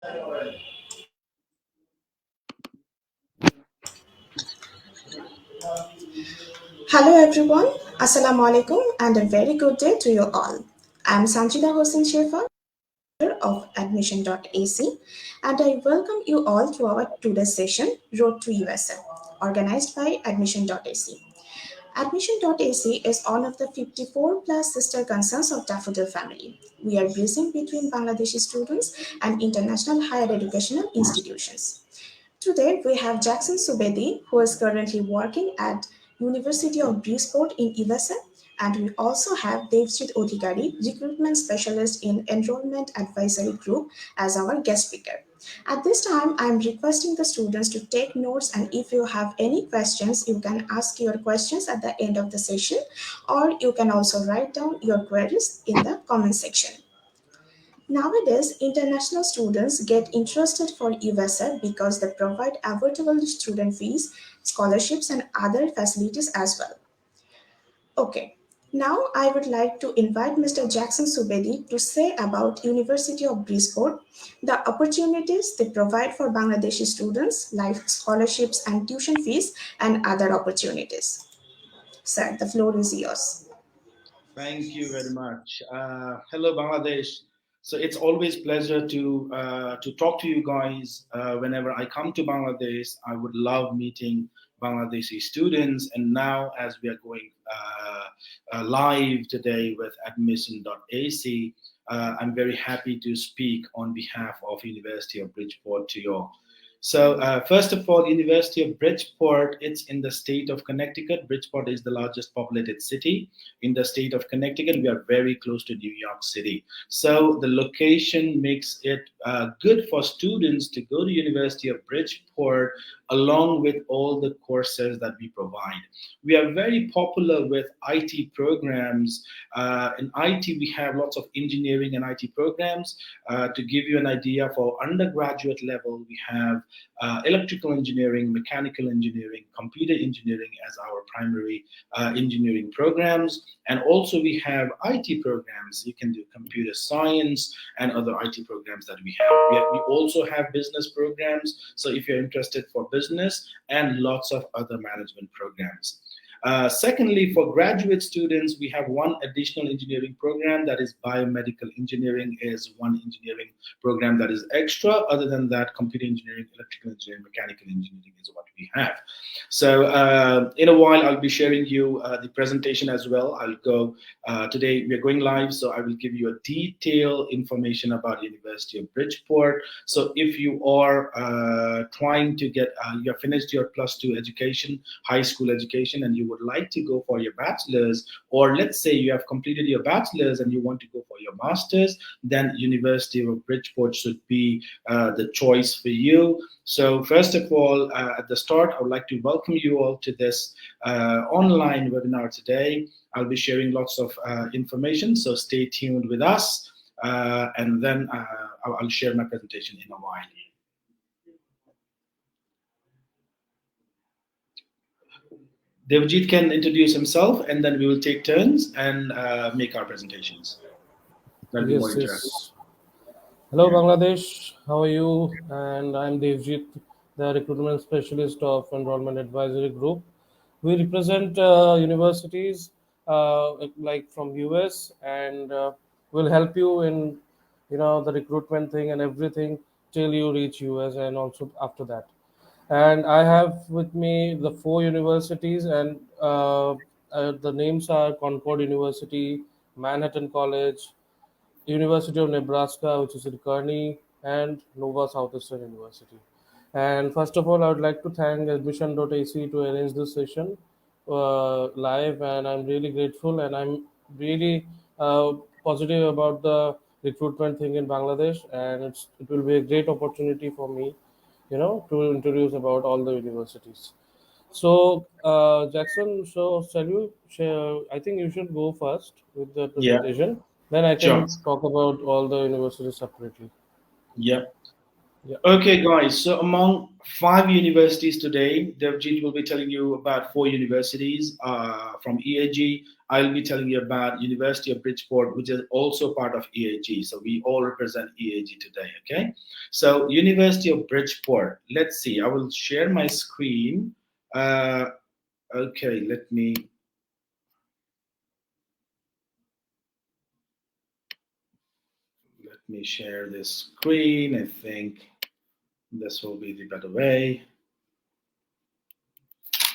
Hello everyone, Assalamu alaikum and a very good day to you all. I am Sanjida Hossain Shefa of Admission.ac and I welcome you all to our today's session Road to USA organized by Admission.ac. Admission.ac is one of the 54 plus sister concerns of Daffodil family. We are bridging between Bangladeshi students and international higher educational institutions. Today we have Jackson Subedi, who is currently working at University of Bridgeport in USA, and we also have Devjit Adhikari, recruitment specialist in Enrollment Advisory Group, as our guest speaker. At this time, I am requesting the students to take notes, and if you have any questions, you can ask your questions at the end of the session, or you can also write down your queries in the comment section. Nowadays, international students get interested for USA because they provide affordable student fees, scholarships, and other facilities as well. Okay, now I would like to invite Mr. Jackson Subedi to say about University of Bridgeport, the opportunities they provide for Bangladeshi students, like scholarships and tuition fees, and other opportunities. Sir, the floor is yours. Thank you very much. Hello, Bangladesh. So it's always pleasure to talk to you guys. Whenever I come to Bangladesh, I would love meeting Bangladeshi students. And now, as we are going live today with Admission.ac, I'm very happy to speak on behalf of University of Bridgeport to you all. So, first of all, University of Bridgeport, it's in the state of Connecticut. Bridgeport is the largest populated city in the state of Connecticut. We are very close to New York City. So the location makes it good for students to go to University of Bridgeport along with all the courses that we provide. We are very popular with IT programs. In IT, we have lots of engineering and IT programs. To give you an idea, for undergraduate level, we have electrical engineering, mechanical engineering, computer engineering as our primary engineering programs. And also we have IT programs. You can do computer science and other IT programs that we have. We also have business programs. So if you're interested for business and lots of other management programs. Secondly, for graduate students, we have one additional engineering program, that is biomedical engineering is one engineering program that is extra. Other than that, computer engineering, electrical engineering, mechanical engineering is what we have. So in a while, I'll be sharing you the presentation as well. I'll go, today we are going live, so I will give you a detailed information about University of Bridgeport. So if you are trying to get, you have finished your +2 education, high school education, and you would like to go for your bachelor's, or let's say you have completed your bachelor's and you want to go for your master's, then University of Bridgeport should be the choice for you. So first of all, at the start, I would like to welcome you all to this online webinar today. I'll be sharing lots of information, so stay tuned with us, and then I'll share my presentation in a while. Devjit can introduce himself, and then we will take turns and make our presentations. That'll be more interactive. Hello, Bangladesh. How are you? And I'm Devjit, the recruitment specialist of Enrollment Advisory Group. We represent universities like from US, and we'll help you in the recruitment thing and everything till you reach US and also after that. And I have with me the 4 universities, and the names are Concord University, Manhattan College, University of Nebraska, which is in Kearney, and Nova Southeastern University. And first of all, I would like to thank Admission.ac to arrange this session live, and I'm really grateful, and I'm really positive about the recruitment thing in Bangladesh, and it will be a great opportunity for me, to introduce about all the universities. So, Jackson, so shall you share? I think you should go first with the Yeah, presentation. Then I sure. can talk about all the universities separately. Yeah. Yeah. Okay, guys. So among five universities today, Devjit will be telling you about four universities from EAG. I'll be telling you about University of Bridgeport, which is also part of EAG. So we all represent EAG today. Okay. So University of Bridgeport. Let's see. I will share my screen. Uh, okay. Let me share this screen. I think this will be the better way.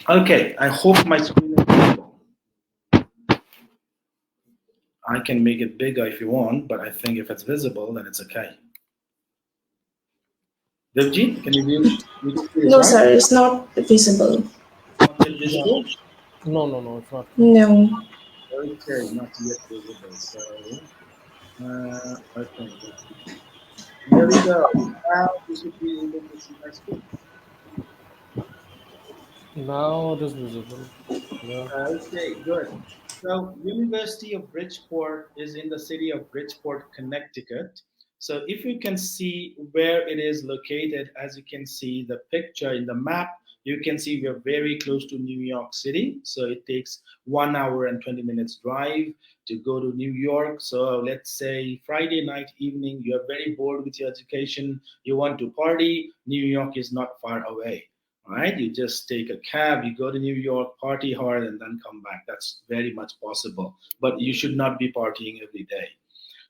Okay. I hope my screen is visible. I can make it bigger if you want, but I think if it's visible, then it's okay. Devjit, can you view this No, right? sir, it's not visible. Not yet Yeah. visible? No, no, no, it's not. No. Okay, not yet visible. So, okay, let's see. Here we go. Now you should be able to see my screen. Now it is visible. Yeah. Okay, good. So, University of Bridgeport is in the city of Bridgeport, Connecticut. So, if you can see where it is located, as you can see the picture in the map, you can see we are very close to New York City. So, it takes 1 hour and 20 minutes drive to go to New York. So, let's say Friday night evening, you are very bored with your education, you want to party, New York is not far away, right? You just take a cab, you go to New York, party hard, and then come back. That's very much possible. But you should not be partying every day.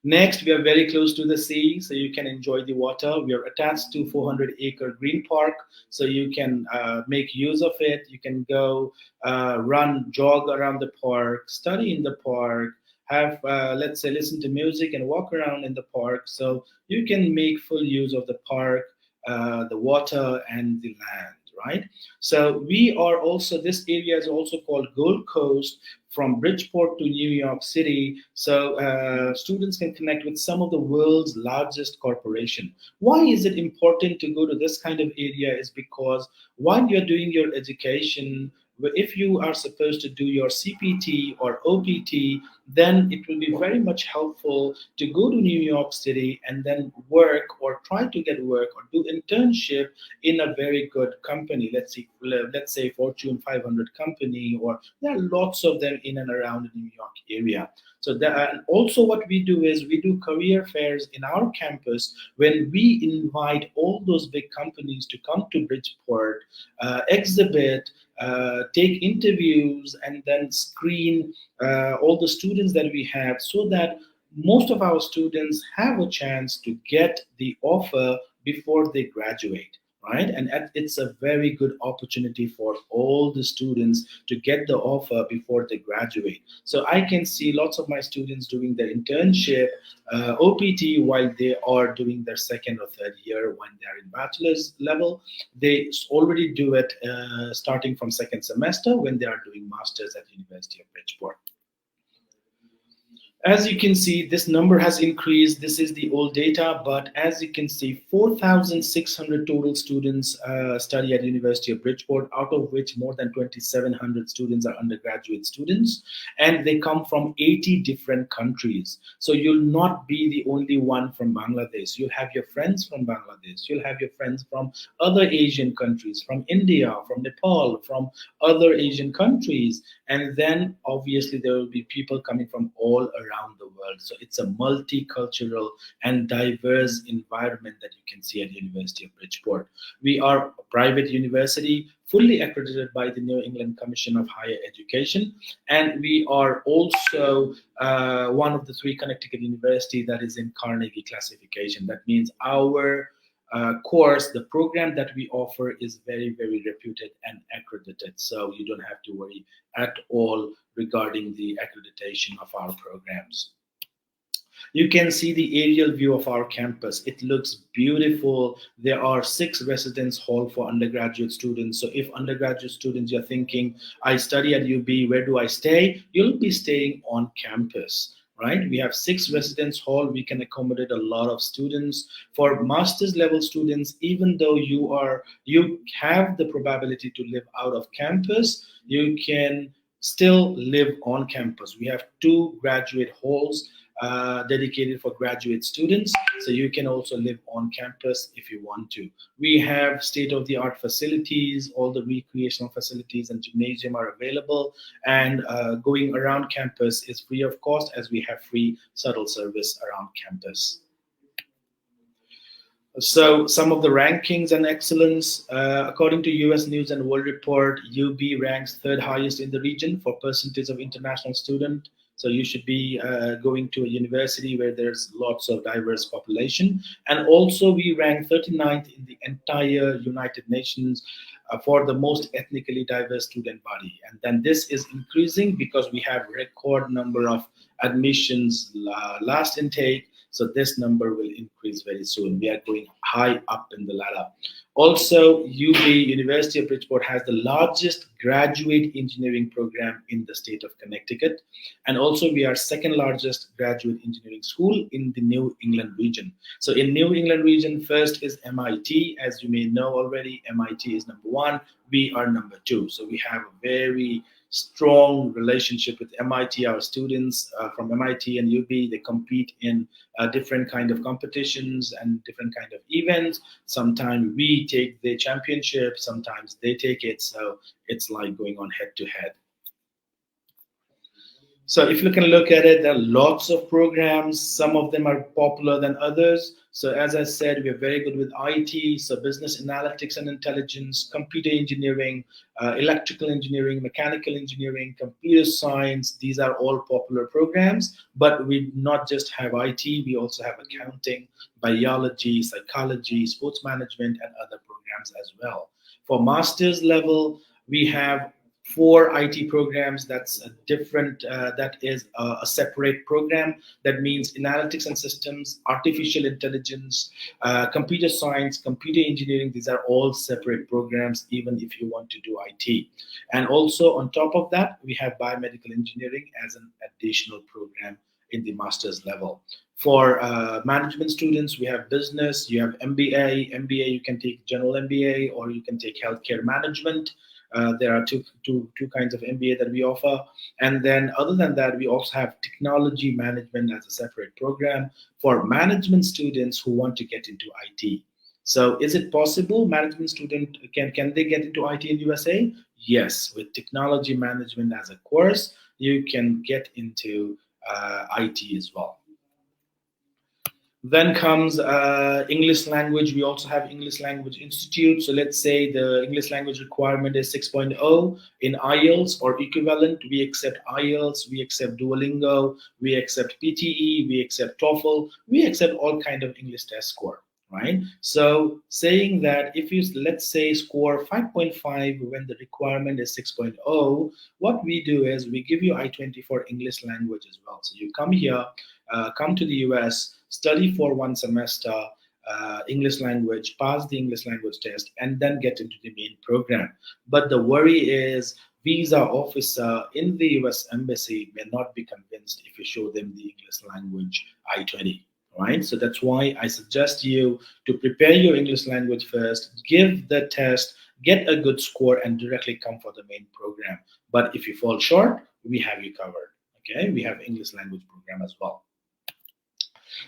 Next, we are very close to the sea, so you can enjoy the water. We are attached to 400-acre green park, so you can make use of it. You can go run, jog around the park, study in the park, have, let's say, listen to music and walk around in the park. So you can make full use of the park, the water, and the land, right? So we are also, this area is also called Gold Coast, from Bridgeport to New York City. So students can connect with some of the world's largest corporation. Why is it important to go to this kind of area? Is because while you're doing your education, if you are supposed to do your CPT or OPT, then it will be very much helpful to go to New York City and then work or try to get work or do internship in a very good company. Let's say Fortune 500 company, or there are lots of them in and around the New York area. So that, and also what we do is we do career fairs in our campus when we invite all those big companies to come to Bridgeport, exhibit, take interviews, and then screen all the students that we have, so that most of our students have a chance to get the offer before they graduate, right? And it's a very good opportunity for all the students to get the offer before they graduate. So I can see lots of my students doing their internship, OPT, while they are doing their second or third year when they're in bachelor's level. They already do it starting from second semester when they are doing masters at University of Bridgeport. As you can see, this number has increased. This is the old data, but as you can see, 4,600 total students study at University of Bridgeport, out of which more than 2,700 students are undergraduate students, and they come from 80 different countries. So you'll not be the only one from Bangladesh. You'll have your friends from Bangladesh. You'll have your friends from other Asian countries, from India, from Nepal, from other Asian countries, and then obviously there will be people coming from all around the world. So it's a multicultural and diverse environment that you can see at University of Bridgeport. We are a private university, fully accredited by the New England Commission of Higher Education, and we are also one of the three Connecticut university that is in Carnegie classification. That means our course, the program that we offer is very, very reputed and accredited. So you don't have to worry at all regarding the accreditation of our programs. You can see the aerial view of our campus. It looks beautiful. There are 6 residence hall for undergraduate students. So if undergraduate students, you're thinking, I study at UB, where do I stay? You'll be staying on campus, right? We have 6 residence hall. We can accommodate a lot of students. For master's level students, even though you have the probability to live out of campus, you can still live on campus. We have 2 graduate halls, dedicated for graduate students. So you can also live on campus if you want to. We have state-of-the-art facilities. All the recreational facilities and gymnasium are available, and going around campus is free of cost, as we have free shuttle service around campus. So some of the rankings and excellence, according to US News and World Report, UB ranks third highest in the region for percentage of international student. So you should be going to a university where there's lots of diverse population. And also we rank 39th in the entire United Nations for the most ethnically diverse student body. And then this is increasing because we have record number of admissions last intake. So this number will increase very soon. We are going high up in the ladder. Also, UB, University of Bridgeport, has the largest graduate engineering program in the state of Connecticut. And also, we are second largest graduate engineering school in the New England region. So in New England region, first is MIT. As you may know already, MIT is number one. We are number two. So we have a very strong relationship with MIT. Our students from MIT and UB, they compete in different kind of competitions and different kind of events. Sometimes we take the championship, sometimes they take it. So it's like going on head to head. So if you can look at it, there are lots of programs. Some of them are popular than others. So as I said, we're very good with IT, so business analytics and intelligence, computer engineering, electrical engineering, mechanical engineering, computer science. These are all popular programs, but we not just have IT, we also have accounting, biology, psychology, sports management, and other programs as well. For master's level, we have four IT programs. That's a different, that is a separate program. That means analytics and systems, artificial intelligence, computer science, computer engineering. These are all separate programs, even if you want to do IT. And also on top of that, we have biomedical engineering as an additional program in the master's level. For management students, we have business, you have MBA. MBA, you can take general MBA or you can take healthcare management. There are two kinds of MBA that we offer. And then other than that, we also have technology management as a separate program for management students who want to get into IT. So is it possible management student, can they get into IT in USA? Yes, with technology management as a course, you can get into IT as well. Then comes English language. We also have English Language Institute. So let's say the English language requirement is 6.0 in IELTS or equivalent. We accept IELTS, we accept Duolingo, we accept PTE, we accept TOEFL, we accept all kind of English test score, right? So saying that if you, let's say, score 5.5 when the requirement is 6.0, what we do is we give you I-20 for English language as well. So you come here, come to the US, study for one semester, English language, pass the English language test, and then get into the main program. But the worry is visa officer in the US embassy may not be convinced if you show them the English language I-20. Right? So that's why I suggest you to prepare your English language first, give the test, get a good score, and directly come for the main program. But if you fall short, we have you covered. Okay, we have English language program as well.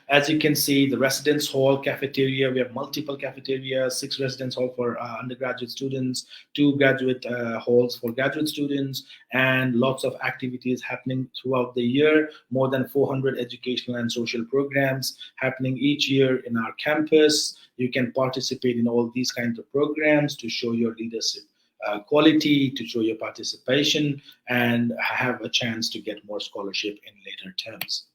As you can see, the residence hall cafeteria, we have multiple cafeterias, 6 residence hall for undergraduate students, 2 graduate halls for graduate students, and lots of activities happening throughout the year, more than 400 educational and social programs happening each year in our campus. You can participate in all these kinds of programs to show your leadership quality, to show your participation, and have a chance to get more scholarship in later terms.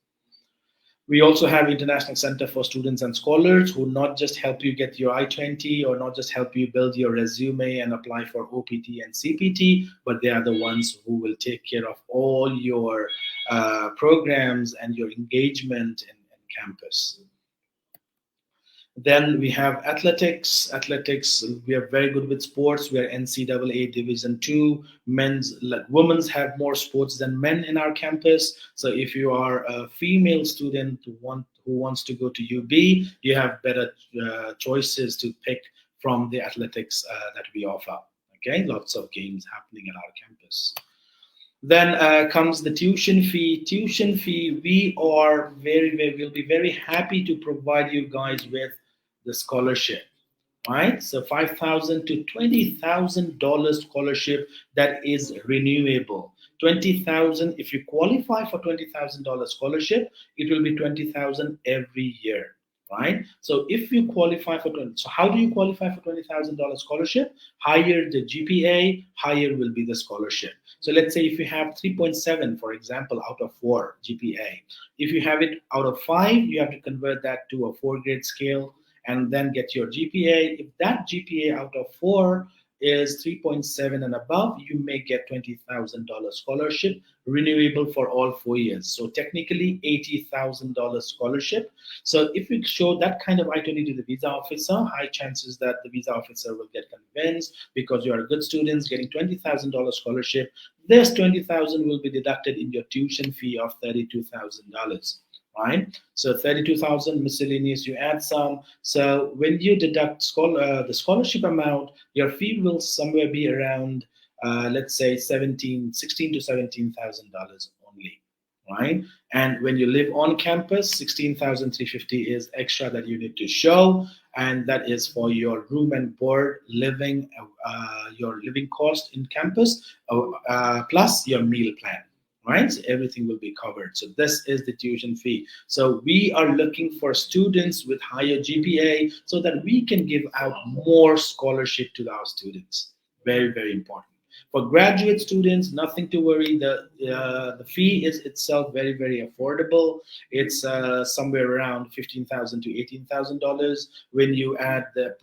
We also have International Center for Students and Scholars, who not just help you get your I-20 or not just help you build your resume and apply for OPT and CPT, but they are the ones who will take care of all your programs and your engagement in campus. Then we have athletics. Athletics, we are very good with sports. We are NCAA Division II. Women's have more sports than men in our campus. So if you are a female student who wants to go to UB, you have better choices to pick from the athletics that we offer. Okay, lots of games happening at our campus. Then comes the tuition fee. Tuition fee, we are we'll be very happy to provide you guys with the scholarship, right? So 5,000 to $20,000 scholarship that is renewable. 20,000, if you qualify for $20,000 scholarship, it will be 20,000 every year, right? So if you qualify for 20, so how do you qualify for $20,000 scholarship? Higher the GPA, higher will be the scholarship. So let's say if you have 3.7, for example, out of 4 GPA, if you have it out of 5, you have to convert that to a 4 grade scale and then get your GPA. If that GPA out of 4 is 3.7 and above, you may get $20,000 scholarship, renewable for all 4 years. So technically $80,000 scholarship. So if you show that kind of I-20 to the visa officer, high chances that the visa officer will get convinced because you are a good student getting $20,000 scholarship. This 20,000 will be deducted in your tuition fee of $32,000. Right, so 32,000 miscellaneous. You add some. So when you deduct the scholarship amount, your fee will somewhere be around, let's say, 16 to $17,000 only. Right, and when you live on campus, 16,350 is extra that you need to show, and that is for your room and board, living, your living cost in campus, plus your meal plan, right? So everything will be covered. So this is the tuition fee. So we are looking for students with higher GPA so that we can give out more scholarship to our students. Very, very important. For graduate students, nothing to worry. The fee is itself very, very affordable. It's somewhere around $15,000 to $18,000. When you add the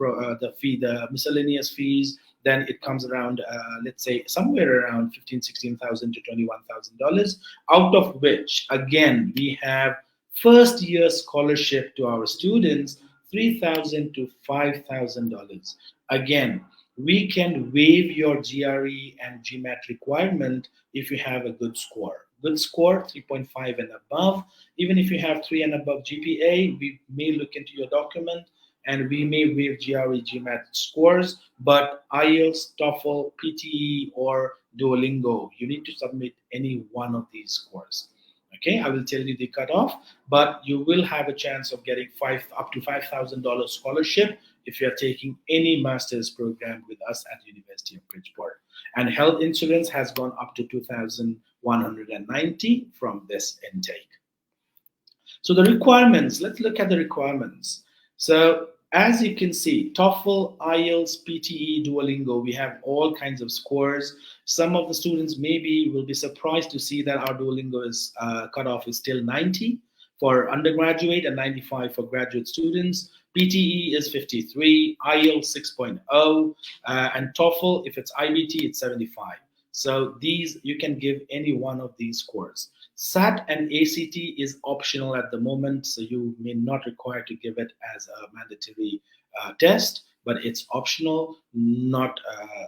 fee, the miscellaneous fees, then it comes around, let's say, somewhere around 16,000 to $21,000. Out of which, again, we have first year scholarship to our students, $3,000 to $5,000. Again, we can waive your GRE and GMAT requirement if you have a good score. Good score, 3.5 and above. Even if you have 3 and above GPA, we may look into your document and we may waive GRE, GMAT scores, but IELTS, TOEFL, PTE, or Duolingo, you need to submit any one of these scores. Okay, I will tell you the cutoff, but you will have a chance of getting up to $5,000 scholarship if you are taking any master's program with us at University of Bridgeport. And health insurance has gone up to 2,190 from this intake. So the requirements, let's look at the requirements. So as you can see, TOEFL, IELTS, PTE, Duolingo, we have all kinds of scores. Some of the students maybe will be surprised to see that our Duolingo is cutoff is still 90 for undergraduate and 95 for graduate students. PTE is 53, IELTS 6.0, and TOEFL, if it's IBT, it's 75. So these, you can give any one of these scores. SAT and ACT is optional at the moment, so you may not require to give it as a mandatory test, but it's optional, not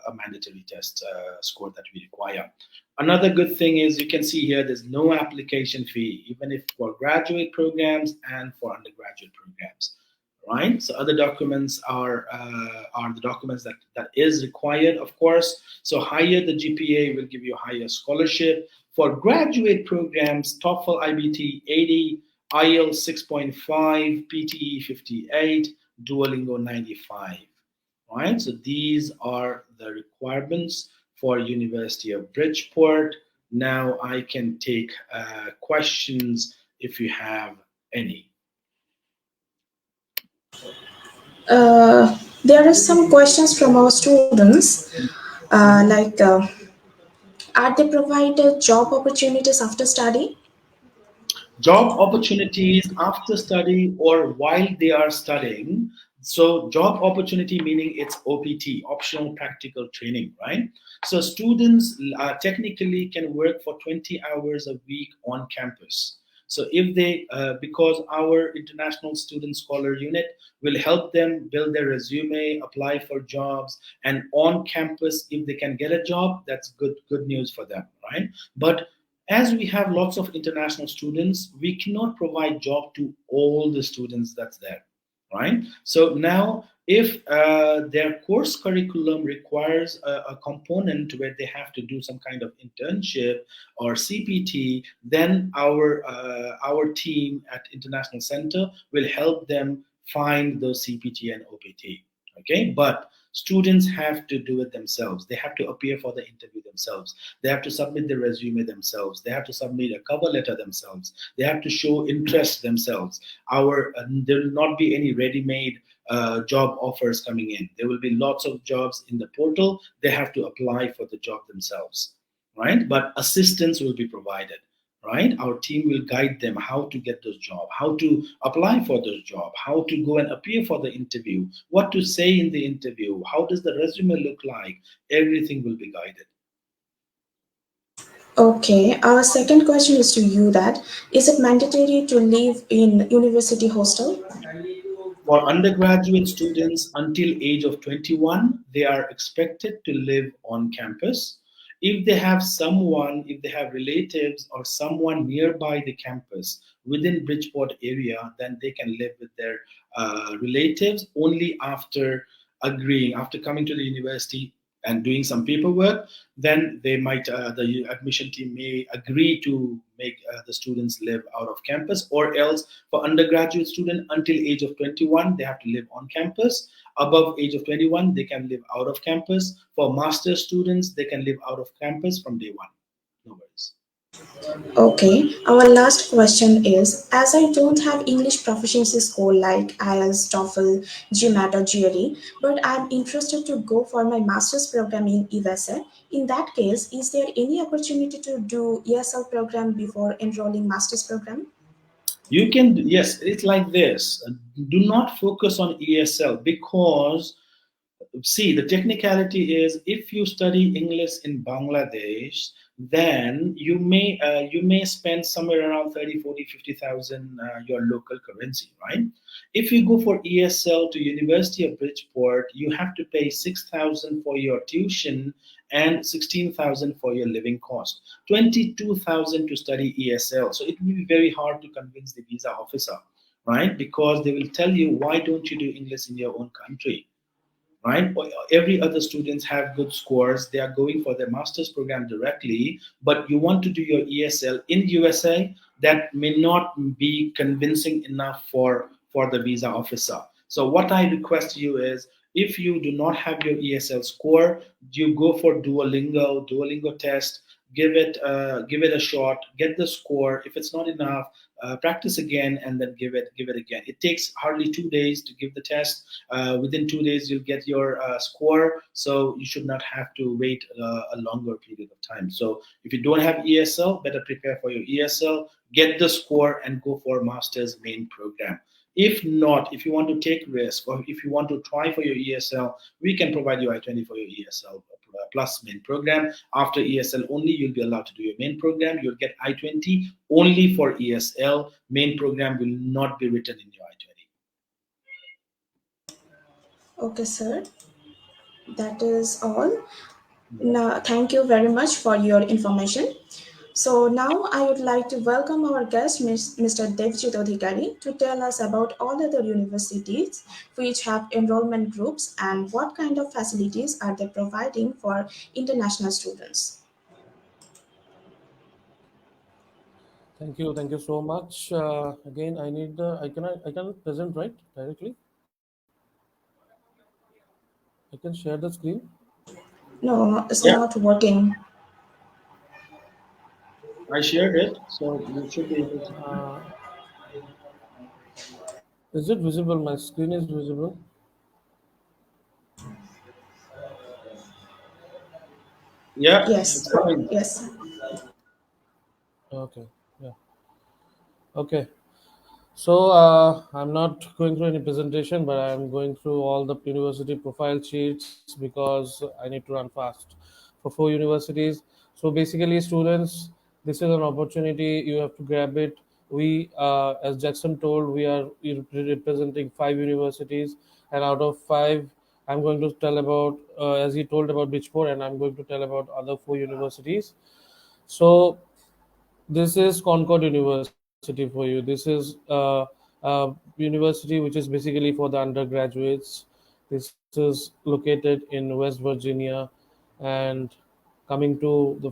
a mandatory test score that we require. Another good thing is you can see here there's no application fee, even if for graduate programs and for undergraduate programs. Right, so other documents are the documents that is required, of course. So higher the GPA will give you higher scholarship. For graduate programs, TOEFL IBT 80, IELTS 6.5, PTE 58, Duolingo 95. Right, so these are the requirements for University of Bridgeport. Now I can take questions if you have any. There are some questions from our students, like, are they provided job opportunities after study? Job opportunities after study or while they are studying. So job opportunity meaning it's OPT, optional practical training, right? So students technically can work for 20 hours a week on campus. So if they, because our international student scholar unit will help them build their resume, apply for jobs, and on campus, if they can get a job, that's good news for them, right? But as we have lots of international students, we cannot provide job to all the students that's there, right? So now If their course curriculum requires a component where they have to do some kind of internship or CPT, then our team at International Center will help them find those CPT and OPT. Okay, but students have to do it themselves. They have to appear for the interview themselves. They have to submit their resume themselves. They have to submit a cover letter themselves. They have to show interest themselves. There will not be any ready-made job offers coming in. There will be lots of jobs in the portal. They have to apply for the job themselves, right? But assistance will be provided, right? Our team will guide them how to get those jobs, how to apply for those jobs, how to go and appear for the interview, what to say in the interview, how does the resume look like. Everything will be guided. Okay, our second question is to you that is it mandatory to live in university hostel? For undergraduate students until age of 21, they are expected to live on campus. If they have relatives or someone nearby the campus within Bridgeport area, then they can live with their relatives only after agreeing, after coming to the university and doing some paperwork. Then the admission team may agree to make the students live out of campus, or else for undergraduate student until age of 21, they have to live on campus. Above age of 21, they can live out of campus. For master students, they can live out of campus from day one. No worries. Okay, our last question is as I don't have English proficiency score like IELTS, TOEFL, GMAT, or GRE, but I'm interested to go for my master's program in USA. In that case, is there any opportunity to do ESL program before enrolling master's program? You can, yes, it's like this. Do not focus on ESL, because see, the technicality is if you study English in Bangladesh, then you may spend somewhere around 30, 40, 50,000 your local currency, right? If you go for ESL to University of Bridgeport, you have to pay 6,000 for your tuition and 16,000 for your living cost, 22,000 to study ESL. So it will be very hard to convince the visa officer, right? Because they will tell you, why don't you do English in your own country, right? Every other students have good scores. They are going for their master's program directly, but you want to do your ESL in USA, that may not be convincing enough for the visa officer. So what I request you is, if you do not have your ESL score, you go for Duolingo test, give it a shot, get the score. If it's not enough, practice again, and then give it again. It takes hardly 2 days to give the test. Within 2 days, you'll get your score, so you should not have to wait a longer period of time. So if you don't have ESL, better prepare for your ESL, get the score, and go for master's main program. If not, if you want to take risk, or if you want to try for your ESL, we can provide you I-20 for your ESL plus main program. After ESL only, you'll be allowed to do your main program. You'll get I-20 only for ESL. Main program will not be written in your I-20. Okay, sir, that is all. Now, thank you very much for your information. So now I would like to welcome our guest, Mr. Devjit Adhikari, to tell us about all other universities which have enrollment groups and what kind of facilities are they providing for international students. Thank you so much. Again, I need the I can present right directly. I can share the screen. No, it's Yeah, not working. I shared it, so you should be able to see. Uh, is it visible? My screen is visible. Yeah, it's Yes, fine. yes. Okay. Yeah. Okay. So I'm not going through any presentation, but I'm going through all the university profile sheets because I need to run fast for 4 universities. So basically, students, this is an opportunity. You have to grab it. As Jackson told, we are representing 5 universities, and out of five, I'm going to tell about, as he told about Bridgeport, and I'm going to tell about other 4 universities. So this is Concord University for you. This is a university which is basically for the undergraduates. This is located in West Virginia, and coming to the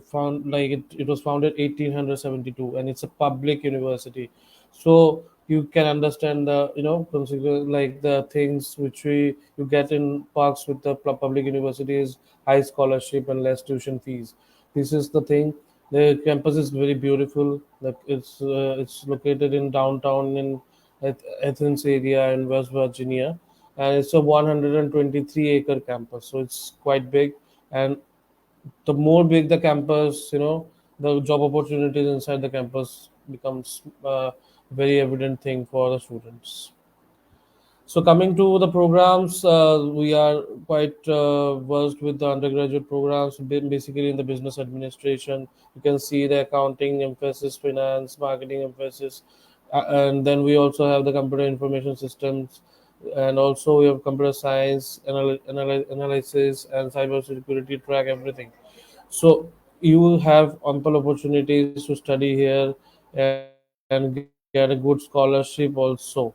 it was founded 1872, and it's a public university. So you can understand the consider like the things which you get in parks with the public universities: high scholarship and less tuition fees. This is the thing. The campus is very beautiful. Like it's located in downtown in Athens area in West Virginia, and it's a 123-acre campus, so it's quite big. And the more big the campus, the job opportunities inside the campus becomes very evident thing for the students. So coming to the programs, we are quite versed with the undergraduate programs, basically in the business administration. You can see the accounting emphasis, finance, marketing emphasis, and then we also have the computer information systems, and also we have computer science, analysis, and cyber security track everything. So you will have ample opportunities to study here and get a good scholarship also.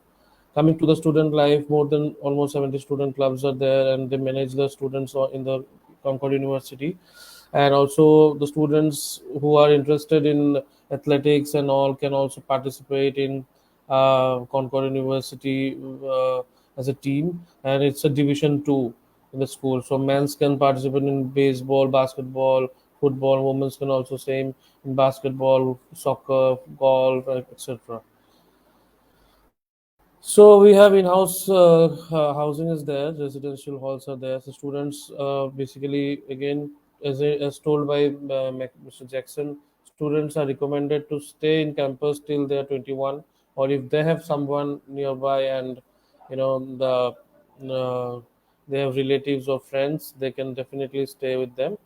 Coming to the student life, more than almost 70 student clubs are there, and they manage the students in the Concord University. And also the students who are interested in athletics and all can also participate in Concord University as a team, and it's a division 2 in the school. So men's can participate in baseball, basketball, football. Women can also same in basketball, soccer, golf, etc. So we have in-house housing is there, residential halls are there. So students basically, again, as told by Mr. Jackson, students are recommended to stay in campus till they are 21, or if they have someone nearby and they have relatives or friends, they can definitely stay with them.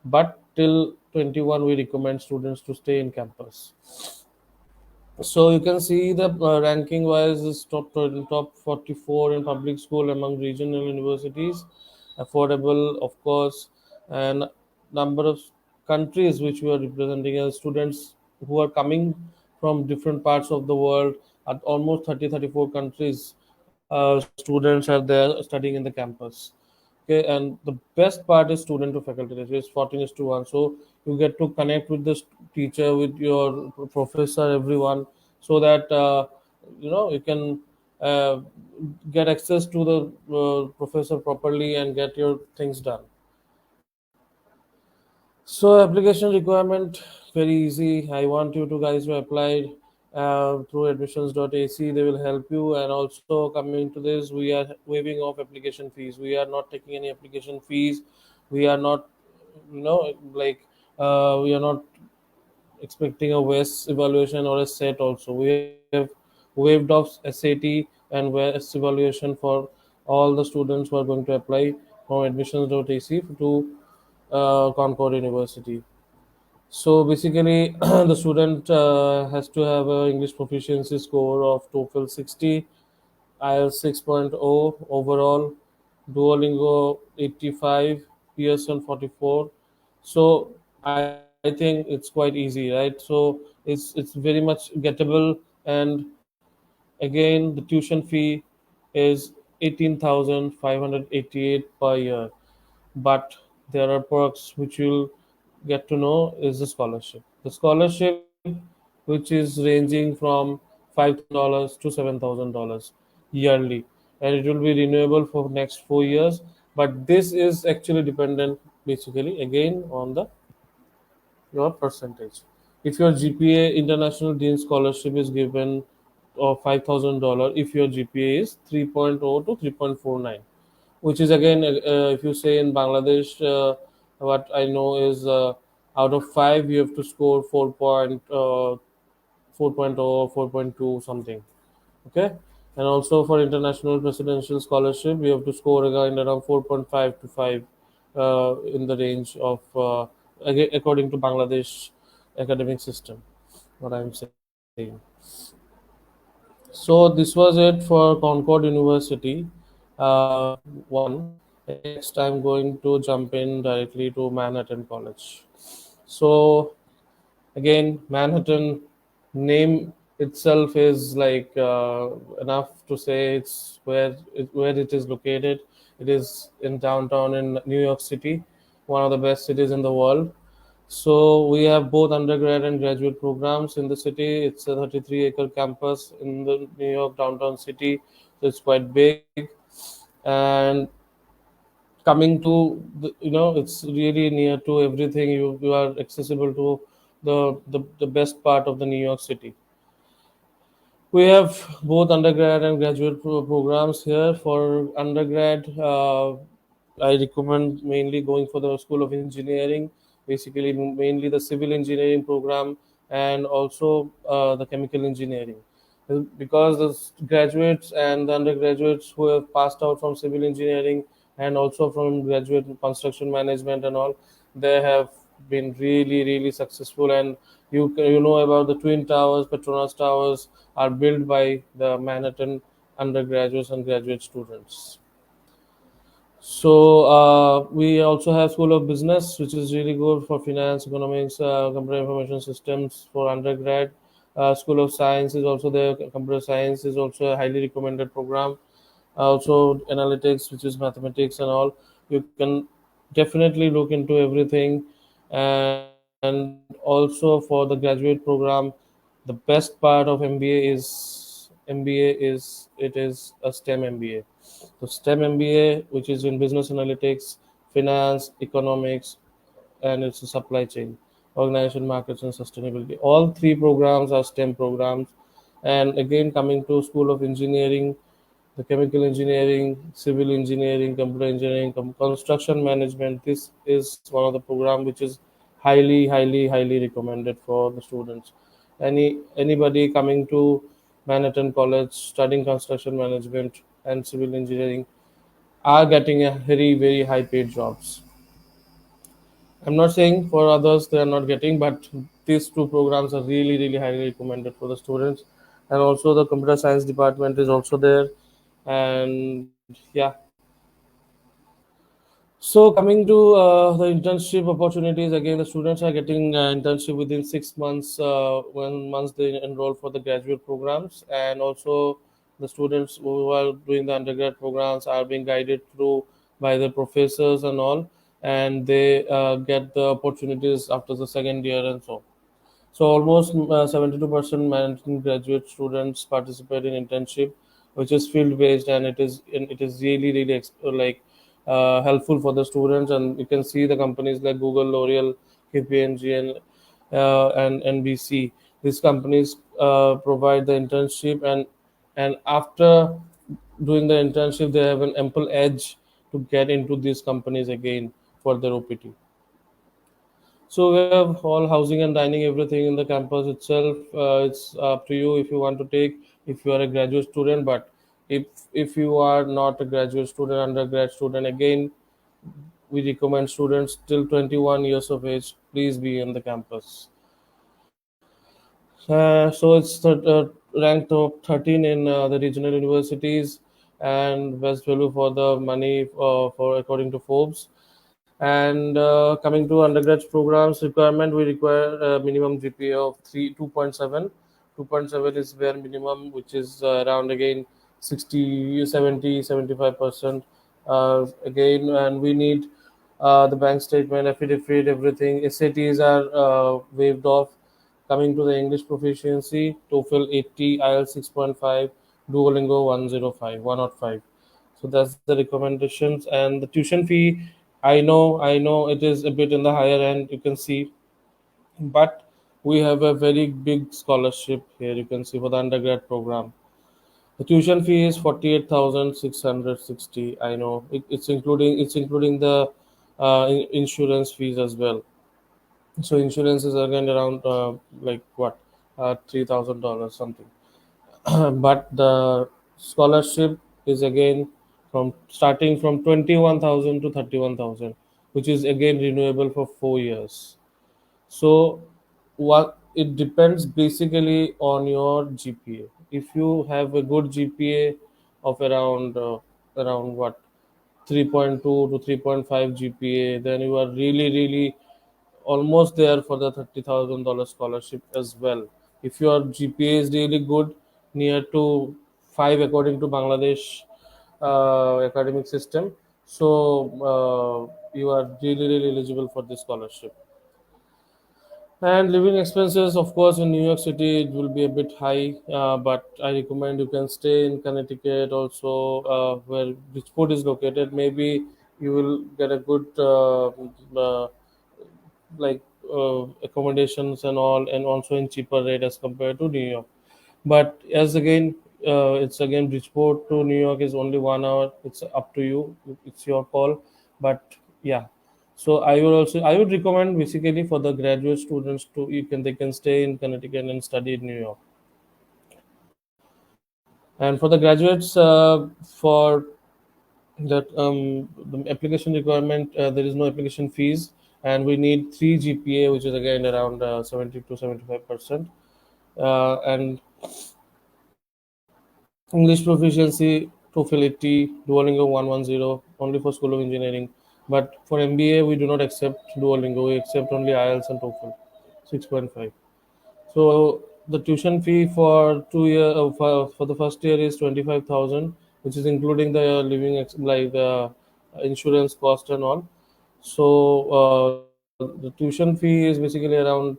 But till 21, we recommend students to stay in campus. So you can see the ranking wise is top 44 in public school among regional universities, affordable of course, and number of countries which we are representing as students who are coming from different parts of the world. At almost 34 countries, students are there studying in the campus. Okay, and the best part is student to faculty ratio is 14:1. So you get to connect with the teacher, with your professor, everyone, so that you can uh, get access to the professor properly and get your things done. So application requirement, very easy. I want you to guys to apply through admissions.ac. They will help you. And also coming to this, we are waiving off application fees. We are not taking any application fees. We are not, we are not expecting a WES evaluation or a set also. We have waived off SAT and WES evaluation for all the students who are going to apply from admissions.ac to Concord University. So basically, the student has to have a English proficiency score of TOEFL 60, IELTS 6.0 overall, Duolingo 85, Pearson 44. So I think it's quite easy, right? So it's very much gettable, and again the tuition fee is 18,588 per year. But there are perks which you'll get to know is the scholarship. The scholarship, which is ranging from $5,000 to $7,000 yearly, and it will be renewable for next 4 years. But this is actually dependent, basically, again on the your percentage. If your GPA International Dean Scholarship is given of $5,000, if your GPA is 3.0 to 3.49, which is again, if you say in Bangladesh, what I know is out of 5 you have to score 4.0, 4.2 something. Okay, and also for international presidential scholarship you have to score again around 4.5 to 5, in the range of again, according to Bangladesh academic system, what I'm saying. So this was it for Concord University, one. Next, I'm going to jump in directly to Manhattan College. So again, Manhattan name itself is like enough to say it's where it is located. It is in downtown in New York City, one of the best cities in the world. So we have both undergrad and graduate programs in the city. It's a 33-acre campus in the New York downtown city, so it's quite big. And coming to it's really near to everything. You are accessible to the best part of the New York City. We have both undergrad and graduate programs here. For undergrad, I recommend mainly going for the School of Engineering, basically mainly the civil engineering program, and also the chemical engineering. Because the graduates and the undergraduates who have passed out from civil engineering and also from graduate construction management and all, they have been really really successful. And you know about the Twin Towers, Petronas Towers are built by the Manhattan undergraduates and graduate students. So we also have School of Business, which is really good for finance, economics, computer information systems for undergrad. School of Science is also there. Computer Science is also a highly recommended program. Also analytics, which is mathematics and all. You can definitely look into everything. And also for the graduate program, the best part of MBA is a STEM MBA. So STEM MBA, which is in business analytics, finance, economics, and it's a supply chain, organization, markets, and sustainability. All three programs are STEM programs. And again, coming to School of Engineering, the chemical engineering, civil engineering, computer engineering, construction management. This is one of the program which is highly recommended for the students. Anybody coming to Manhattan College studying construction management and civil engineering are getting a very high paid jobs. I'm not saying for others they are not getting, but these two programs are really highly recommended for the students. And also the computer science department is also there. And yeah, so coming to the internship opportunities, again, the students are getting internship within 6 months when once they enroll for the graduate programs. And also the students who are doing the undergrad programs are being guided through by the professors and all, and they get the opportunities after the second year and so almost 72% management graduate students participate in internship, which is field based, and it is really helpful for the students. And you can see the companies like Google, L'Oreal, KPMG, and NBC. These companies provide the internship, and after doing the internship, they have an ample edge to get into these companies again for their OPT. So we have all housing and dining, everything in the campus itself. It's up to you if you want to take, if you are a graduate student. But if if you are not a graduate student, undergrad student, again, we recommend students till 21 years of age, please be in the campus. So it's ranked top 13 in the regional universities and best value for the money for according to Forbes. And coming to undergrad programs requirement, we require a minimum GPA of 2.7. 2.7 is bare minimum, which is around again 60, 70, 75%. Again, and we need the bank statement, affidavit, everything. SATs are waived off. Coming to the English proficiency, TOEFL 80, IELTS 6.5, Duolingo 105, 105. So that's the recommendations. And the tuition fee, I know it is a bit in the higher end, you can see, but we have a very big scholarship here. You can see for the undergrad program, the tuition fee is 48,660. I know it's including the insurance fees as well. So insurance is again around like what, $3,000 something. But the scholarship is again from starting from 21,000 to 31,000, which is again renewable for 4 years. So what it depends basically on your GPA. If you have a good GPA of around what, 3.2 to 3.5 GPA, then you are really almost there for the $30,000 scholarship as well. If your GPA is really good, near to 5 according to Bangladesh academic system, You are really eligible for this scholarship. And living expenses, of course, in New York City, it will be a bit high, but I recommend you can stay in Connecticut also, where Bridgeport is located. Maybe you will get a good uh, like accommodations and all, and also in cheaper rate as compared to New York. But as again, it's again Bridgeport to New York is only 1 hour. It's up to you. It's your call. But yeah, so I would recommend basically for the graduate students to you can they can stay in Connecticut and study in New York. And for the graduates, for that the application requirement, there is no application fees, and we need 3 GPA, which is again around 70 to 75%, and English proficiency, TOEFL 80, Duolingo 110, only for School of Engineering. But for MBA, we do not accept Duolingo. We accept only IELTS and TOEFL 6.5. So the tuition fee for 2 year for the first year is 25,000, which is including the like the insurance cost and all. So the tuition fee is basically around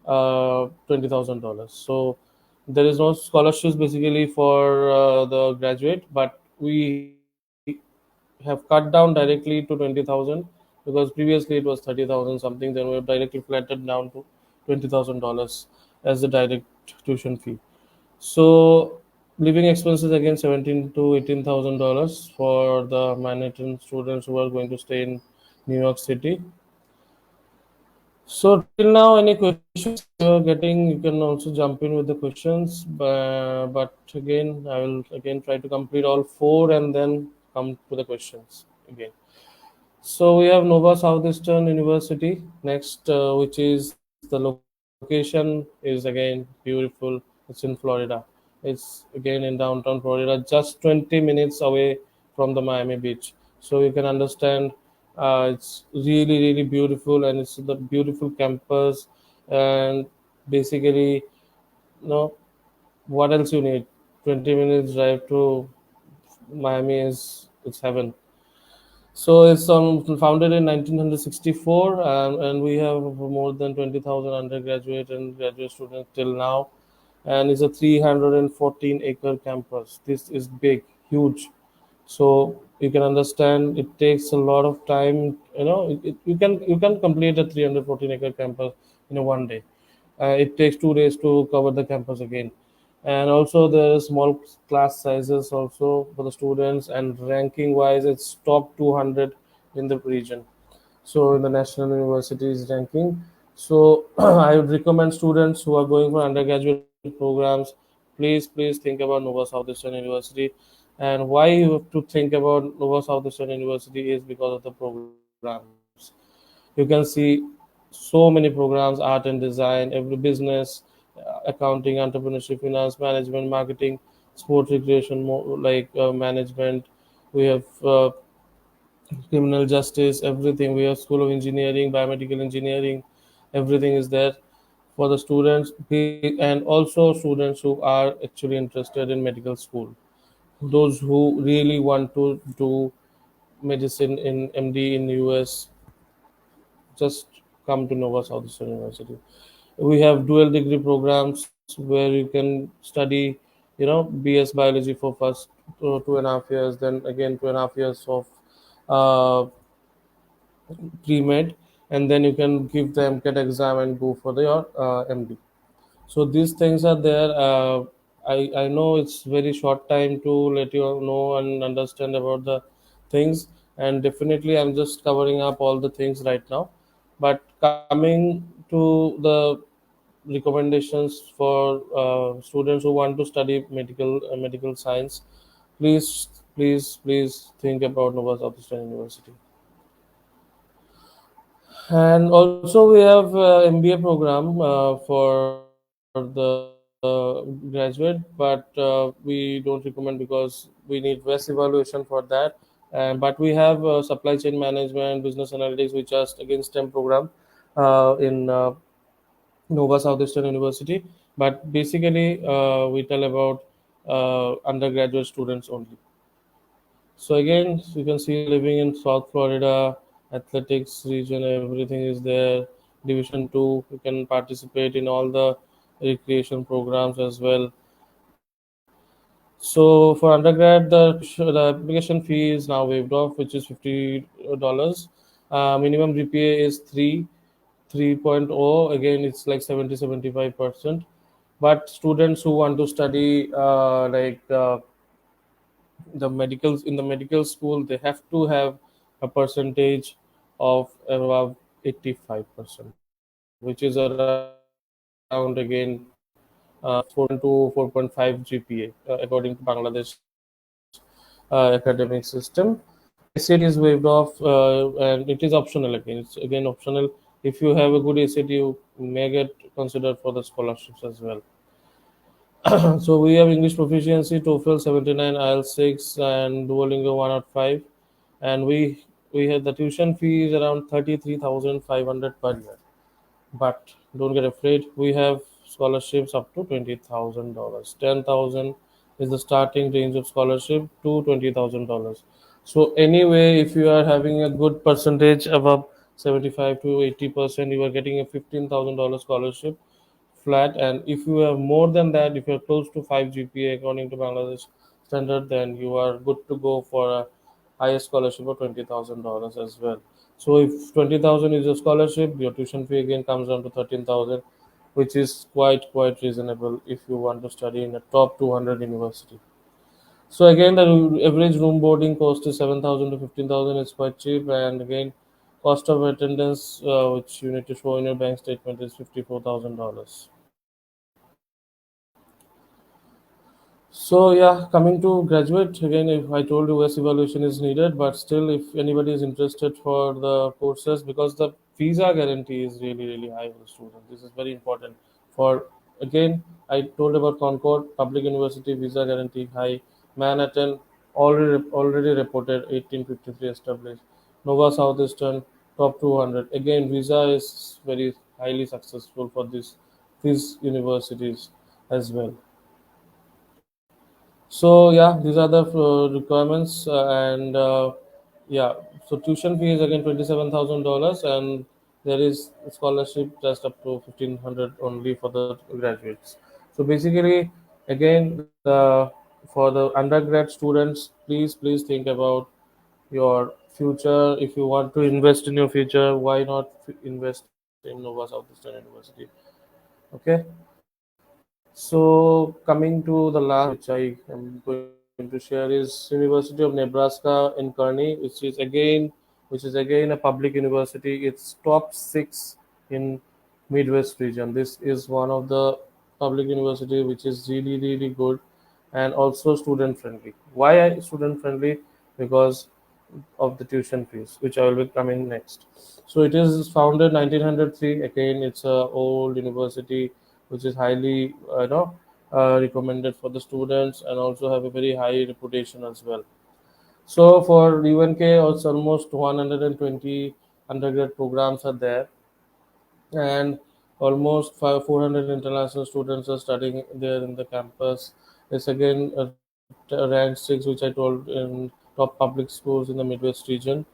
$20,000. So there is no scholarships basically for the graduate, but we have cut down directly to 20,000 because previously it was 30,000 something. Then we have directly flattened down to $20,000 as the direct tuition fee. So living expenses again 17 to $18,000 for the Manhattan students who are going to stay in New York City. So till now, any questions you're getting, you can also jump in with the questions. But again, I will again try to complete all four and then come to the questions again. So we have Nova Southeastern University next, which is the location is again beautiful. It's in Florida. It's again in downtown Florida, just 20 minutes away from the Miami Beach. So you can understand it's really beautiful, and it's the beautiful campus. And basically, you know, what else you need? 20 minutes drive to Miami is it's heaven. So it's founded in 1964, and we have more than 20,000 undergraduate and graduate students till now, and it's a 314-acre campus. This is big, huge. So you can understand it takes a lot of time. You can complete a 314-acre campus in a 1 day. It takes 2 days to cover the campus again. And also there are small class sizes also for the students, and ranking wise it's top 200 in the region, so in the national universities ranking. So I would recommend students who are going for undergraduate programs, please think about Nova Southeastern University. And why you have to think about Nova Southeastern University is because of the programs. You can see so many programs: art and design, every business, accounting, entrepreneurship, finance, management, marketing, sport, recreation, management. We have criminal justice, everything. We have School of Engineering, biomedical engineering, everything is there for the students, and also students who are actually interested in medical school, those who really want to do medicine in MD in US, just come to Nova Southeastern University. We have dual degree programs where you can study, BS biology for first 2.5 years, then again 2.5 years of uh, pre-med, and then you can give the MCAT exam and go for the your MD. So these things are there. I know it's very short time to let you know and understand about the things, and definitely I'm just covering up all the things right now. But coming to the recommendations for students who want to study medical science, please think about Nova Southeastern University. And also we have MBA program for the graduate, but we don't recommend because we need VES evaluation for that. But we have supply chain management, business analytics, which are again STEM program in Nova Southeastern University. But basically, we tell about undergraduate students only. So again, you can see living in South Florida, athletics region, everything is there. Division two, you can participate in all the recreation programs as well. So for undergrad, the application fee is now waived off, which is $50. Minimum GPA is 3.0. Again, it's like 70-75%. But students who want to study the medical school, they have to have a percentage of above 85%, which is around again 4.2 4.5 GPA, according to Bangladesh academic system. SAT is waived off, and it is optional again. It's again optional. If you have a good SAT, you may get considered for the scholarships as well. So we have English proficiency, TOEFL 79, IELTS 6, and Duolingo 105. And we have the tuition fee is around 33,500 per year. But don't get afraid, we have scholarships up to $20,000. 10,000 is the starting range of scholarship to $20,000. So anyway, if you are having a good percentage above 75 to 80%, you are getting a $15,000 scholarship flat. And if you have more than that, if you are close to 5 GPA according to Bangladesh standard, then you are good to go for a higher scholarship of $20,000 as well. So if 20,000 is a scholarship, your tuition fee again comes down to 13,000, which is quite reasonable if you want to study in a top 200 university. So again, the average room boarding cost is 7,000 to 15,000. It's quite cheap, and again, cost of attendance, which you need to show in your bank statement, is $54,000. So yeah, coming to graduate again, if I told you US evaluation is needed, but still, if anybody is interested for the courses, because the visa guarantee is really high for the students. This is very important. For again, I told about Concord Public University visa guarantee high. Manhattan already reported 1853 established. Nova Southeastern top 200. Again, visa is very highly successful for these universities as well. So yeah, these are the requirements, and yeah, so tuition fee is again $27,000, and there is scholarship just up to 1,500 only for the graduates. So basically, again, for the undergrad students, please think about your future. If you want to invest in your future, why not invest in Nova Southeastern University? Okay. So coming to the last which I am going to share is University of Nebraska in Kearney, which is again a public university. It's top six in Midwest region. This is one of the public university which is really good, and also student friendly. Why student friendly? Because of the tuition fees, which I will be coming next. So it is founded 1903. Again, it's a old university which is highly recommended for the students, and also have a very high reputation as well. So for UNK, also almost 120 undergrad programs are there, and almost 400 international students are studying there in the campus. It's again ranked six, which I told, in top public schools in the Midwest region.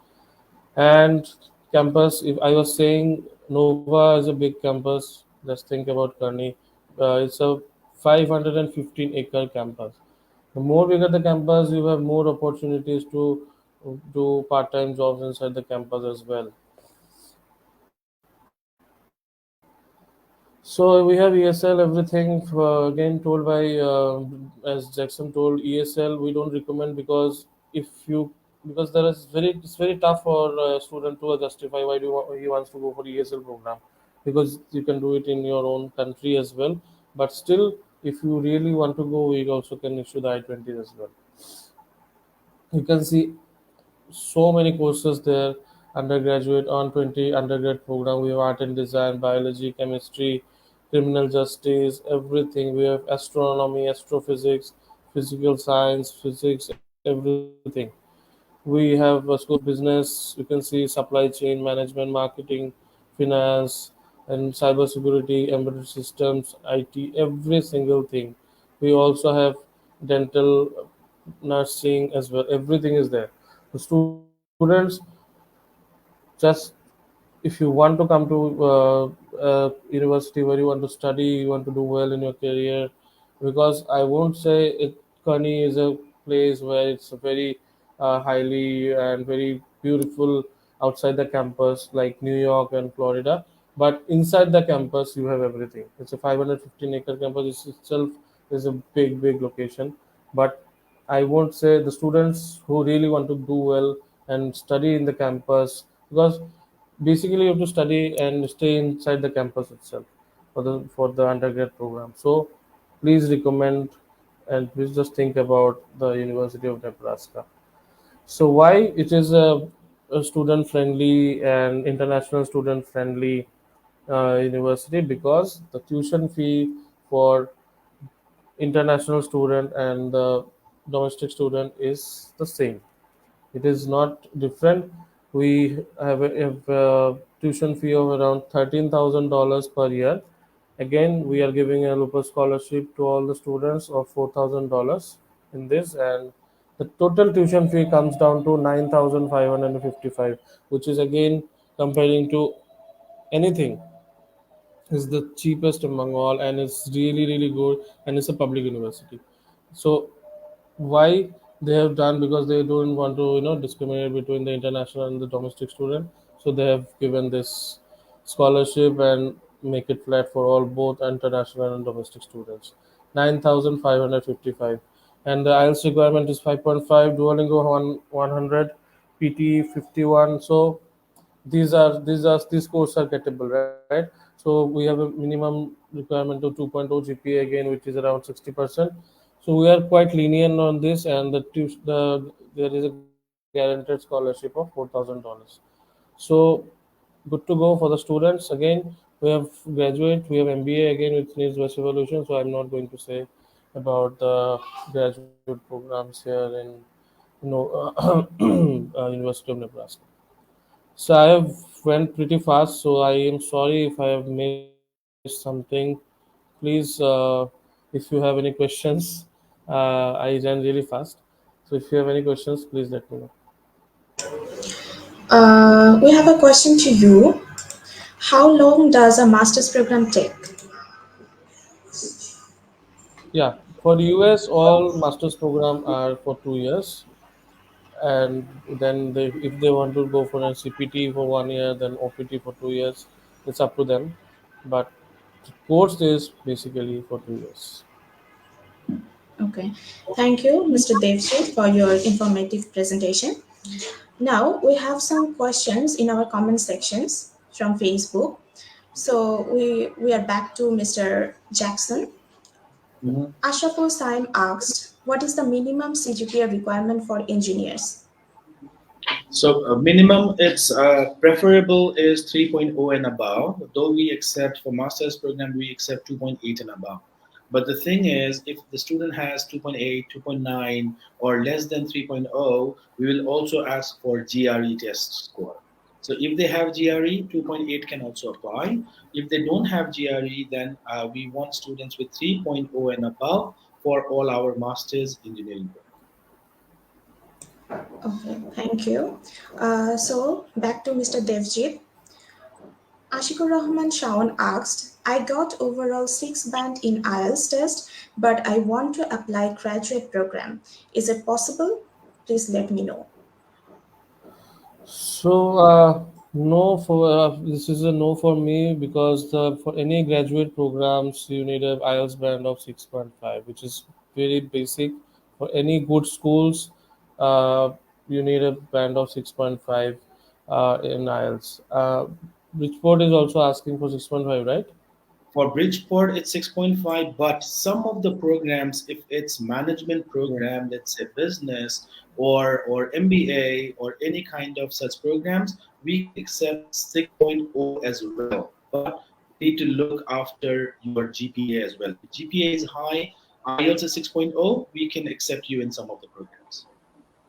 And campus, if I was saying Nova is a big campus, let's think about Kearney. It's a 515-acre campus. The more bigger the campus, you have more opportunities to do part-time jobs inside the campus as well. So we have ESL, everything again told by as Jackson told, ESL we don't recommend, because if you because there is very it's very tough for a student to justify why he wants to go for ESL program, because you can do it in your own country as well. But still, if you really want to go, we also can issue the I-20 as well. You can see so many courses there. Undergraduate on 20 undergrad program, we have art and design, biology, chemistry, criminal justice, everything. We have astronomy, astrophysics, physical science, physics, everything. We have a school of business. You can see supply chain management, marketing, finance, and cybersecurity, embedded systems, IT, every single thing. We also have dental, nursing as well. Everything is there. The students just, if you want to come to university where you want to study, you want to do well in your career, because I won't say it, Kani is a place where it's very highly and very beautiful outside the campus, like New York and Florida. But inside the campus, you have everything. It's a 515-acre campus. Itself is a big location. But I won't say the students who really want to do well and study in the campus, because basically you have to study and stay inside the campus itself for the undergrad program. So please recommend, and please just think about the University of Nebraska. So why it is a student friendly and international student friendly university? Because the tuition fee for international student and the domestic student is the same. It is not different. We have a tuition fee of around $13,000 per year. Again, we are giving a Looper scholarship to all the students of $4,000 in this, and the total tuition fee comes down to 9,555, which is again, comparing to anything, is the cheapest among all, and it's really good, and it's a public university. So why they have done, because they don't want to discriminate between the international and the domestic student, so they have given this scholarship and make it flat for all, both international and domestic students. 9,555. And the IELTS requirement is 5.5, Duolingo 100, PT 51. So these courses are gettable, right? So we have a minimum requirement of 2.0 GPA again, which is around 60%. So we are quite lenient on this, and there is a guaranteed scholarship of $4,000. So good to go for the students. Again, we have graduate, we have MBA again, which needs best evaluation. So I'm not going to say about the graduate programs here in University of Nebraska. So I have went pretty fast. So I am sorry if I have missed something. Please, if you have any questions, I ran really fast. So if you have any questions, please let me know. We have a question to you. How long does a master's program take? Yeah, for the US, all master's program are for 2 years, and then if they want to go for a CPT for 1 year, then OPT for 2 years. It's up to them, but the course is basically for 2 years. Okay. Thank you, Mr. Devjit, for your informative presentation. Now we have some questions in our comment sections from Facebook. So we are back to Mr. Jackson. Mhm. Ashaful Saim asked, "What is the minimum CGPA requirement for engineers?" So minimum, it's preferable is 3.0 and above. Though we accept for master's program, we accept 2.8 and above. But the thing is, if the student has 2.8, 2.9, or less than 3.0, we will also ask for GRE test score. So if they have GRE, 2.8 can also apply. If they don't have GRE, then we want students with 3.0 and above for all our master's engineering program. Okay, thank you. So back to Mr. Devjit. Ashikur Rahman Shaun asked, "I got overall 6 band in IELTS test, but I want to apply graduate program. Is it possible? Please let me know." So no, for this is a no for me, because for any graduate programs you need a IELTS band of 6.5, which is very basic. For any good schools, uh, you need a band of 6.5 in IELTS. Bridgeport is also asking for 6.5, right? For Bridgeport, it's 6.5, but some of the programs, if it's management program, let's say business or MBA or any kind of such programs, we can accept 6.0 as well. But we need to look after your GPA as well. If GPA is high, IELTS is 6.0, we can accept you in some of the programs.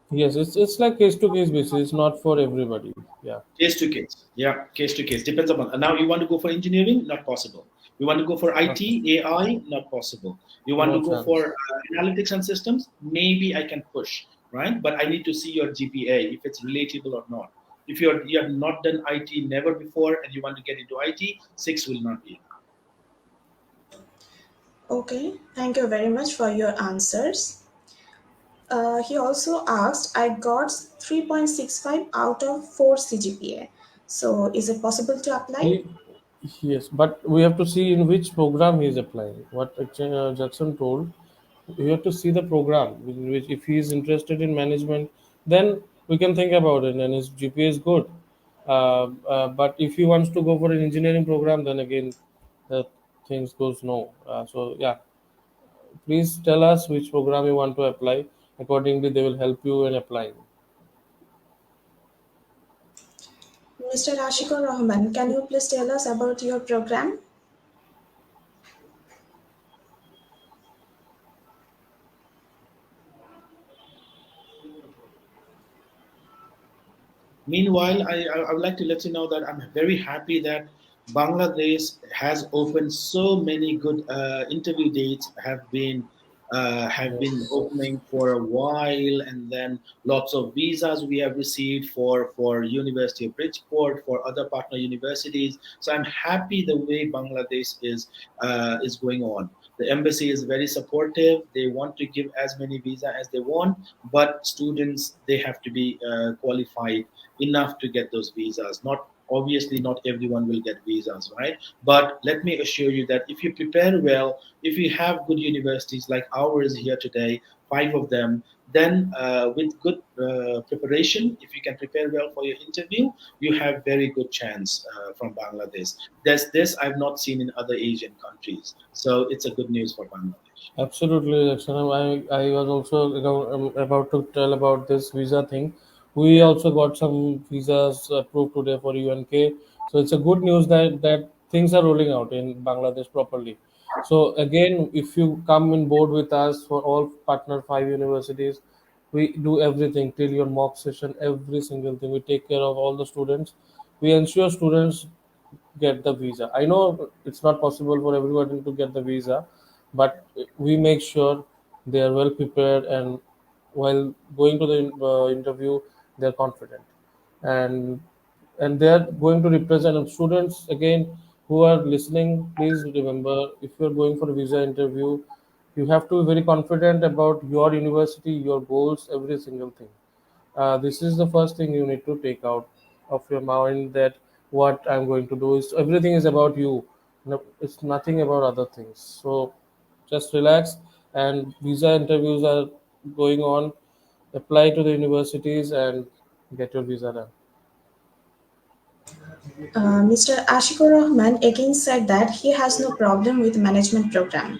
Yes, it's like case to case basis. It's not for everybody. Yeah. Case to case. Yeah, case to case. Depends upon. Now you want to go for engineering? Not possible. You want to go for Okay. IT, AI, not possible. You want No to go chance. for analytics and systems, maybe I can push, right? But I need to see your GPA if it's relatable or not. If you have not done IT never before and you want to get into IT, six will not be enough. Okay, thank you very much for your answers. He also asked, I got 3.65 out of 4 CGPA. So, is it possible to apply? He, yes, but we have to see in which program he is applying. What Jackson told, you have to see the program in which if he is interested in management, then we can think about it, and his GPA is good. But if he wants to go for an engineering program, then again, the things goes no. So yeah, please tell us which program you want to apply. Accordingly, they will help you in applying. Mr. Ashikur Rahman, can you please tell us about your program? Meanwhile, I would like to let you know that I'm very happy that Bangladesh has opened so many good interview dates have been Yes, opening for a while, and then lots of visas we have received for University of Bridgeport, for other partner universities. So I'm happy the way Bangladesh is going on. The embassy is very supportive. They want to give as many visa as they want, but students they have to be qualified enough to get those visas. Not obviously not everyone will get visas, right? But let me assure you that if you prepare well, if you have good universities like ours here today, five of them, then with good preparation, if you can prepare well for your interview, you have very good chance from Bangladesh. This I've not seen in other Asian countries, so it's a good news for Bangladesh. absolutely, Lakshana. I was also, about to tell about this visa thing. We also got some visas approved today for UNK. So it's a good news that things are rolling out in Bangladesh properly. So again, if you come in board with us for all partner five universities, we do everything till your mock session, every single thing. We take care of all the students. We ensure students get the visa. I know it's not possible for everybody to get the visa, but we make sure they are well prepared, and while going to the interview, they are confident, and they are going to represent students again who are listening. Please remember, if you are going for a visa interview, you have to be very confident about your university, your goals, every single thing. This is the first thing you need to take out of your mind, that what I'm going to do is everything is about you. No, it's nothing about other things. So just relax, and visa interviews are going on. Apply to the universities and get your visa done. Mr. Ashikur Rahman again said that he has no problem with management program.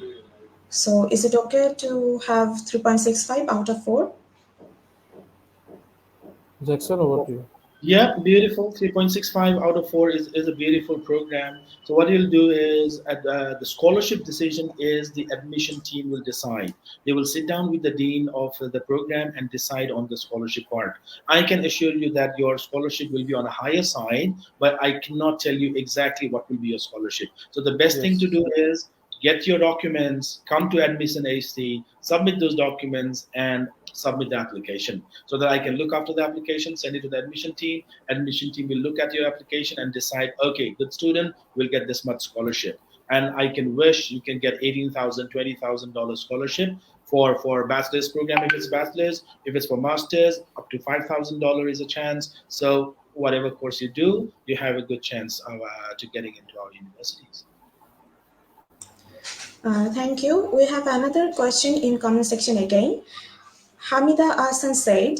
So, is it okay to have 3.65 out of 4? Jackson, over to you. Yeah, beautiful. 3.65 out of 4 is a beautiful program. So what you'll do is the scholarship decision is the admission team will decide. They will sit down with the dean of the program and decide on the scholarship part. I can assure you that your scholarship will be on a higher side, but I cannot tell you exactly what will be your scholarship. So the best thing to Yes, do is get your documents, come to Admission.ac, submit those documents, and submit the application so that I can look after the application, send it to the admission team. Admission team will look at your application and decide, okay, good student will get this much scholarship. And I can wish you can get $18,000, $20,000 scholarship for bachelor's program if it's bachelor's. If it's for master's, up to $5,000 is a chance. So whatever course you do, you have a good chance of to getting into our universities. Thank you. We have another question in comment section again. Hamida Asan said,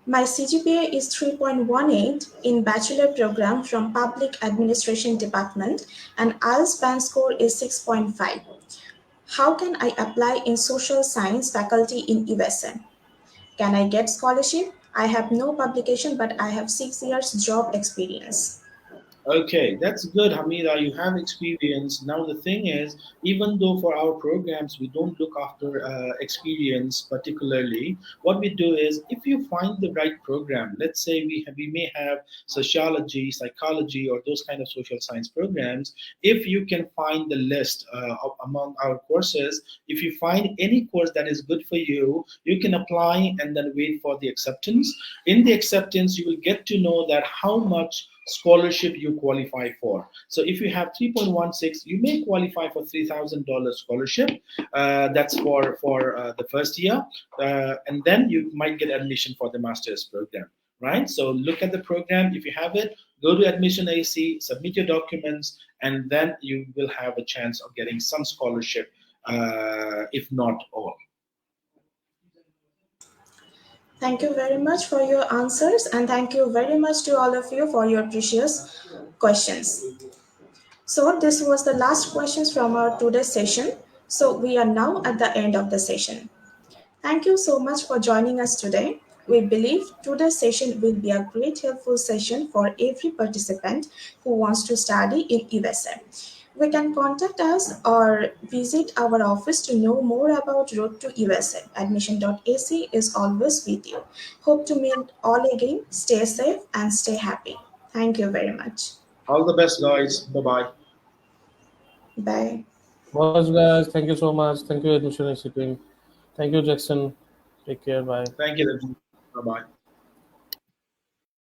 my CGPA is 3.18 in bachelor program from Public Administration Department and IELTS band score is 6.5. How can I apply in social science faculty in USA? Can I get scholarship? I have no publication but I have 6 years job experience. Okay, that's good, Hamida. You have experience. Now, the thing is, even though for our programs we don't look after experience particularly, what we do is if you find the right program, let's say we may have sociology, psychology, or those kind of social science programs. If you can find the list among our courses, if you find any course that is good for you, you can apply and then wait for the acceptance. In the acceptance, you will get to know that how much scholarship you qualify for. So if you have 3.16, you may qualify for $3,000 scholarship. That's for the first year, and then you might get admission for the master's program. Right. So look at the program. If you have it, go to Admission.ac, submit your documents, and then you will have a chance of getting some scholarship, if not all. Thank you very much for your answers, and thank you very much to all of you for your precious questions. So, this was the last questions from our today's session. So, we are now at the end of the session. Thank you so much for joining us today. We believe today's session will be a great helpful session for every participant who wants to study in USA. We can contact us or visit our office to know more about Road to USA. Admission.ac is always with you. Hope to meet all again. Stay safe and stay happy. Thank you very much. All the best, guys. Bye bye. Bye. Was guys, thank you so much. Thank you, Admission Institute. Thank you, Jackson. Take care. Bye. Thank you. Bye bye.